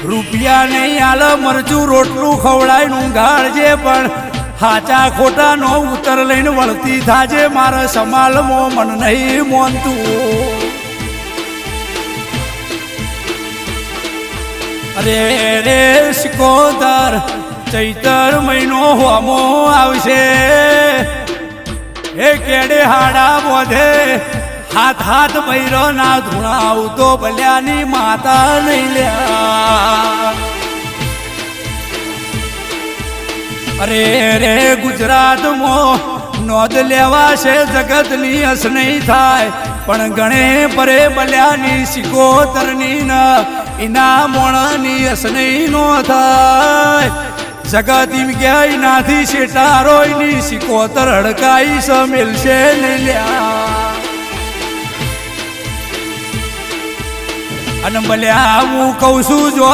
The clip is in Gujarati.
રૂપિયા નહીં આલે મરચું રોટલું ખવડાય ઊંઘાડજે પણ હાચા ખોટા નો ઉત્તર લઈને વળતી થાજે મારા સમાલમાં મન નહીં મોનતું અરે રે સિકોદર ચૈતર મહિનો હોમો આવશે એ કેડે હાડા બોધે હાથ હાથ બૈરો ના ધૂણાવ તો બલ્યાની માતા નહીં લ્યા અરે રે ગુજરાતમાં નોંધ લેવાશે જગતની હસ નહીં થાય પણ ગણે પરે બલ્યાની સિકોતરની ન ઇના મોણની હસ નહીં નો થાય જગત એમ ક્યાંય નાથી શેટારોયની સિકોતર હડકાઈ સમેલશે નહીં લ્યા અને ભલે હું કહું છું જો